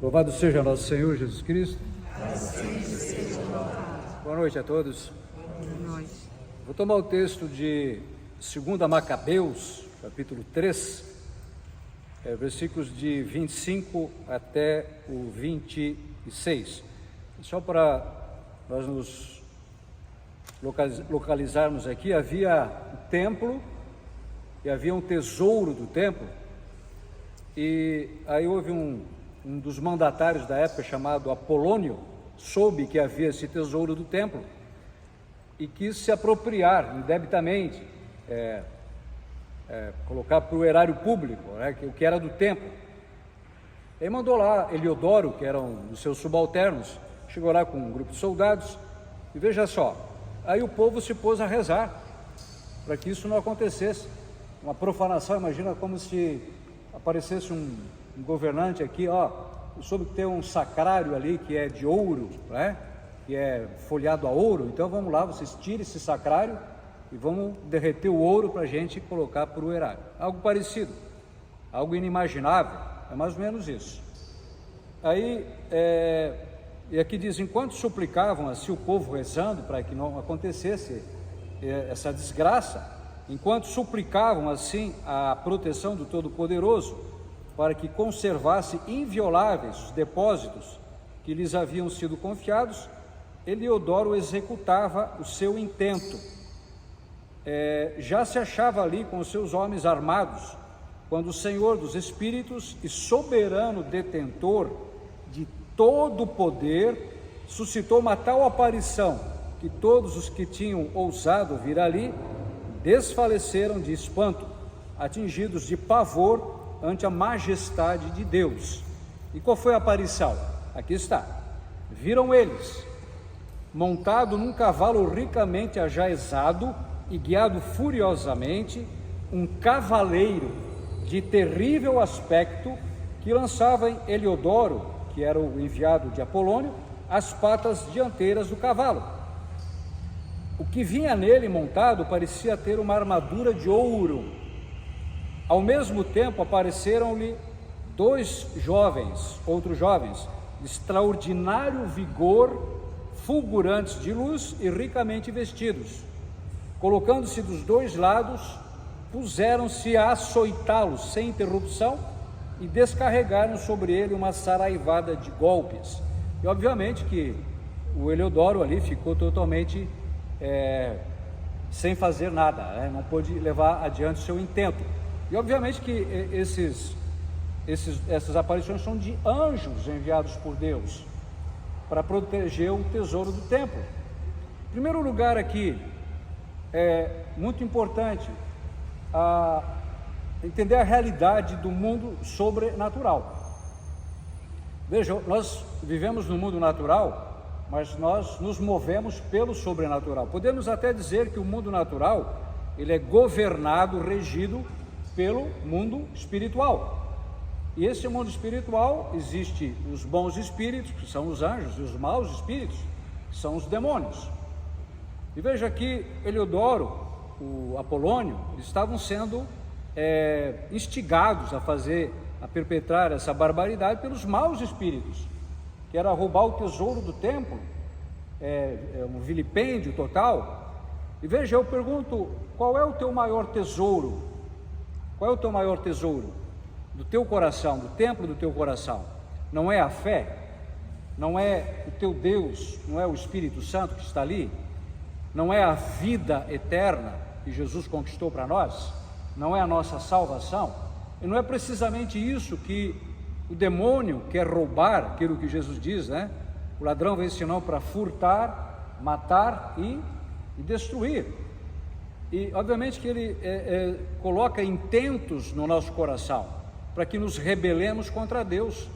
Louvado seja nosso Senhor Jesus Cristo. Boa noite a todos. Boa noite. Vou tomar o texto de 2 Macabeus, capítulo 3, versículos de 25 até o 26. Só para nós nos localizarmos aqui, havia o templo e havia um tesouro do templo, e aí houve um dos mandatários da época, chamado Apolônio, soube que havia esse tesouro do templo e quis se apropriar indebitamente, colocar para o erário público, o que era do templo. Ele mandou lá Eliodoro, que era um dos seus subalternos, chegou lá com um grupo de soldados, e veja só, aí o povo se pôs a rezar para que isso não acontecesse. Uma profanação, imagina como se aparecesse um governante aqui, eu soube que tem um sacrário ali que é de ouro, que é folhado a ouro, então vamos lá, vocês tirem esse sacrário e vamos derreter o ouro para a gente colocar para o erário. Algo parecido, algo inimaginável, é mais ou menos isso. Aí, e aqui diz, enquanto suplicavam assim o povo rezando para que não acontecesse essa desgraça, enquanto suplicavam assim a proteção do Todo-Poderoso, para que conservasse invioláveis os depósitos que lhes haviam sido confiados, Eliodoro executava o seu intento. Já se achava ali com os seus homens armados, quando o Senhor dos Espíritos e soberano detentor de todo o poder suscitou uma tal aparição que todos os que tinham ousado vir ali desfaleceram de espanto, atingidos de pavor ante a majestade de Deus. E qual foi a aparição? Aqui está. Viram eles, montado num cavalo ricamente ajaezado e guiado furiosamente, um cavaleiro de terrível aspecto que lançava em Eliodoro, que era o enviado de Apolônio, as patas dianteiras do cavalo. O que vinha nele montado parecia ter uma armadura de ouro. Ao mesmo tempo apareceram-lhe outros jovens, de extraordinário vigor, fulgurantes de luz e ricamente vestidos. Colocando-se dos dois lados, puseram-se a açoitá-los sem interrupção e descarregaram sobre ele uma saraivada de golpes. E obviamente que o Eliodoro ali ficou totalmente sem fazer nada, não pôde levar adiante o seu intento. E obviamente que essas aparições são de anjos enviados por Deus para proteger o tesouro do templo. Em primeiro lugar aqui, é muito importante entender a realidade do mundo sobrenatural. Vejam, nós vivemos no mundo natural, mas nós nos movemos pelo sobrenatural. Podemos até dizer que o mundo natural, ele é governado, regido pelo mundo espiritual. E esse mundo espiritual existe os bons espíritos, que são os anjos, e os maus espíritos, que são os demônios. E veja aqui, Eliodoro, o Apolônio, eles estavam sendo instigados a perpetrar essa barbaridade pelos maus espíritos, que era roubar o tesouro do templo, um vilipêndio total. E veja, eu pergunto, qual é o teu maior tesouro? Qual é o teu maior tesouro? Do teu coração, do templo do teu coração. Não é a fé? Não é o teu Deus? Não é o Espírito Santo que está ali? Não é a vida eterna que Jesus conquistou para nós? Não é a nossa salvação? E não é precisamente isso que o demônio quer roubar, aquilo que Jesus diz, O ladrão vem senão para furtar, matar e destruir. E obviamente que ele coloca intentos no nosso coração, para que nos rebelemos contra Deus,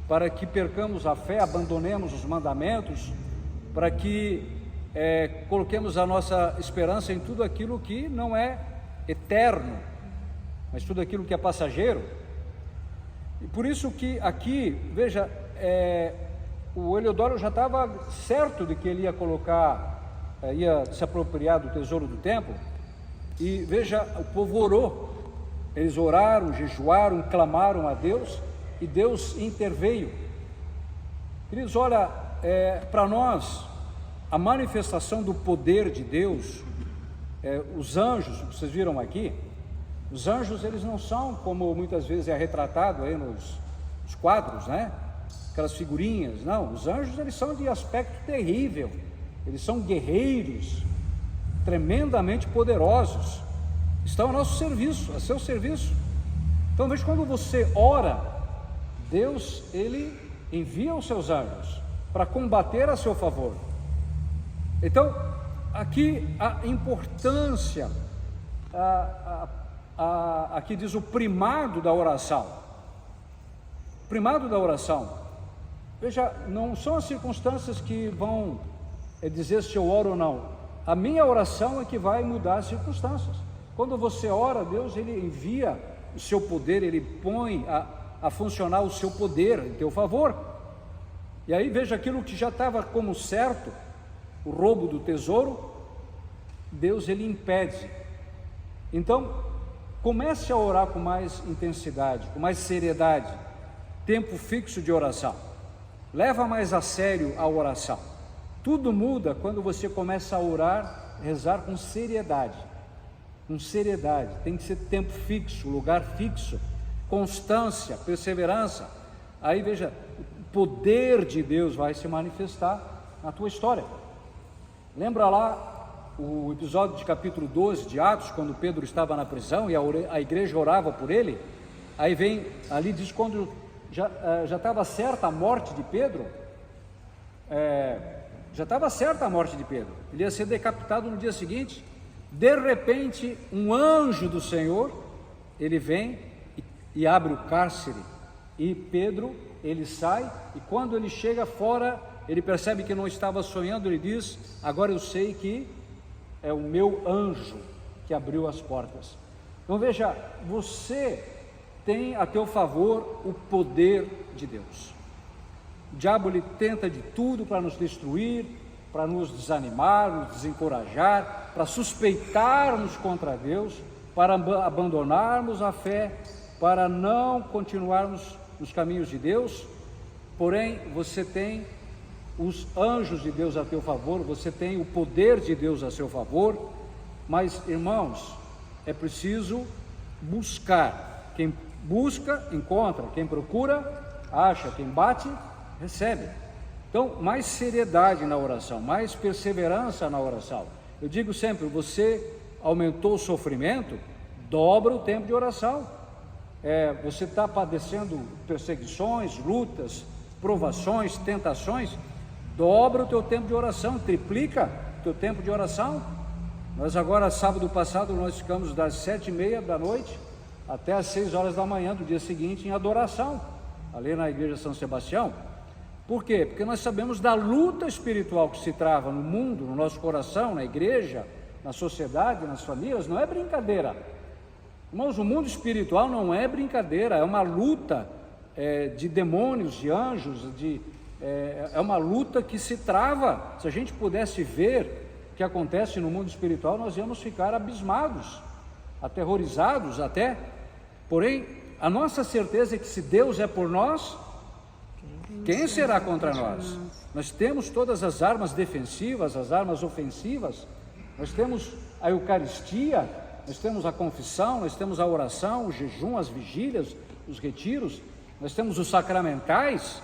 para que percamos a fé, abandonemos os mandamentos, para que coloquemos a nossa esperança em tudo aquilo que não é eterno, mas tudo aquilo que é passageiro. E por isso que aqui, veja, o Eliodoro já estava certo de que ele ia se apropriar do tesouro do templo. E veja, o povo orou, eles oraram, jejuaram, clamaram a Deus, e Deus interveio. Queridos, olha, para nós, a manifestação do poder de Deus, os anjos, vocês viram aqui, os anjos, eles não são como muitas vezes é retratado aí nos quadros, né? Aquelas figurinhas. Não, os anjos, eles são de aspecto terrível, eles são guerreiros, tremendamente poderosos, estão ao nosso serviço, a seu serviço. Então veja, quando você ora, Deus, ele envia os seus anjos para combater a seu favor. Então, aqui a importância, aqui diz o primado da oração. Primado da oração. Veja, não são as circunstâncias que vão dizer se eu oro ou não. A minha oração é que vai mudar as circunstâncias. Quando você ora, Deus, ele envia o seu poder, ele põe a funcionar o seu poder em teu favor. E aí veja, aquilo que já estava como certo, o roubo do tesouro, Deus, ele impede. Então, comece a orar com mais intensidade, com mais seriedade, tempo fixo de oração. Leva mais a sério a oração. Tudo muda quando você começa a orar, rezar com seriedade. Com seriedade, tem que ser tempo fixo, lugar fixo, constância, perseverança. Aí veja, o poder de Deus vai se manifestar na tua história. Lembra lá o episódio de capítulo 12 de Atos, quando Pedro estava na prisão e a igreja orava por ele? Aí vem, ali diz, quando já estava certa a morte de Pedro, já estava certa a morte de Pedro, ele ia ser decapitado no dia seguinte. De repente, um anjo do Senhor, ele vem e abre o cárcere, e Pedro, ele sai, e quando ele chega fora, ele percebe que não estava sonhando, ele diz: agora eu sei que é o meu anjo que abriu as portas. Então veja, você tem a teu favor o poder de Deus. O diabo, ele tenta de tudo para nos destruir, para nos desanimar, nos desencorajar, para suspeitarmos contra Deus, para abandonarmos a fé, para não continuarmos nos caminhos de Deus. Porém, você tem os anjos de Deus a teu favor, você tem o poder de Deus a seu favor. Mas, irmãos, é preciso buscar. Quem busca, encontra. Quem procura, acha. Quem bate, recebe. Então, mais seriedade na oração, mais perseverança na oração. Eu digo sempre, você aumentou o sofrimento, dobra o tempo de oração. Você está padecendo perseguições, lutas, provações, tentações, dobra o teu tempo de oração, triplica o teu tempo de oração. Nós agora, sábado passado, nós ficamos das 7h30 da noite até as 6 horas da manhã do dia seguinte em adoração, ali na igreja São Sebastião. Por quê? Porque nós sabemos da luta espiritual que se trava no mundo, no nosso coração, na igreja, na sociedade, nas famílias. Não é brincadeira. Irmãos, o mundo espiritual não é brincadeira, é uma luta de demônios, de anjos, é uma luta que se trava. Se a gente pudesse ver o que acontece no mundo espiritual, nós íamos ficar abismados, aterrorizados até. Porém, a nossa certeza é que se Deus é por nós, quem será contra nós? Nós temos todas as armas defensivas, as armas ofensivas. Nós temos a Eucaristia, nós temos a confissão, nós temos a oração, o jejum, as vigílias, os retiros, nós temos os sacramentais,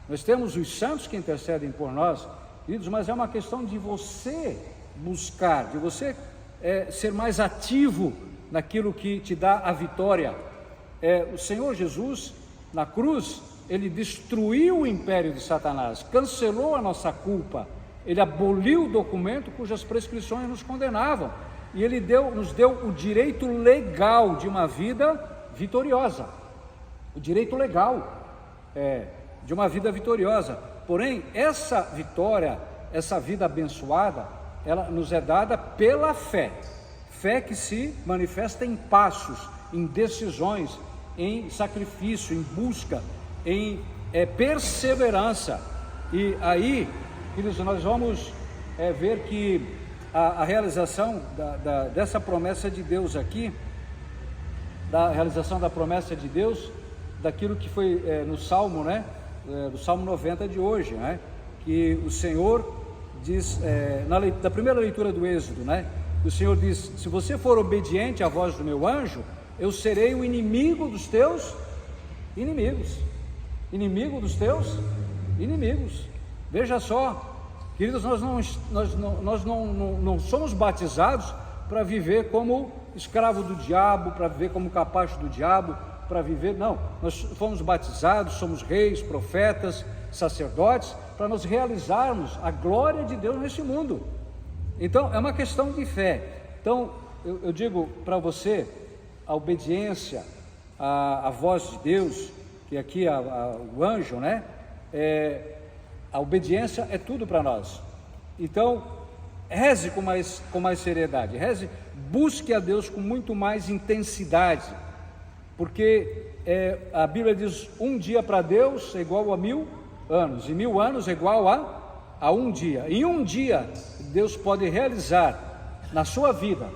nós temos os santos que intercedem por nós, queridos. Mas é uma questão de você buscar, de você ser mais ativo naquilo que te dá a vitória. O Senhor Jesus, na cruz, ele destruiu o império de Satanás, cancelou a nossa culpa, ele aboliu o documento cujas prescrições nos condenavam, e ele nos deu o direito legal de uma vida vitoriosa, o direito legal de uma vida vitoriosa. Porém, essa vitória, essa vida abençoada, ela nos é dada pela fé, fé que se manifesta em passos, em decisões, em sacrifício, em busca, em perseverança. E aí, queridos, nós vamos ver que a realização dessa promessa de Deus aqui, da realização da promessa de Deus, daquilo que foi no Salmo, né? do Salmo 90 de hoje, né? Que o Senhor diz, na primeira leitura do Êxodo, né? O Senhor diz: se você for obediente à voz do meu anjo, eu serei o inimigo dos teus inimigos. Inimigo dos teus inimigos. Veja só, queridos, nós não somos batizados para viver como escravo do diabo, para viver como capacho do diabo, para viver, não, nós fomos batizados, somos reis, profetas, sacerdotes, para nós realizarmos a glória de Deus nesse mundo. Então é uma questão de fé. Então eu digo para você, a obediência à voz de Deus, que aqui o anjo, né? A obediência é tudo para nós. Então reze com mais seriedade, reze, busque a Deus com muito mais intensidade, porque a Bíblia diz: um dia para Deus é igual a 1000 anos, e 1000 anos é igual a um dia. Em um dia Deus pode realizar na sua vida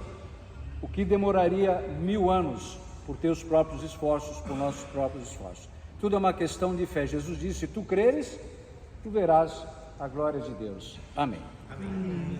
o que demoraria 1000 anos por teus próprios esforços, por nossos próprios esforços. Tudo é uma questão de fé. Jesus disse: se tu creres, tu verás a glória de Deus. Amém. Amém.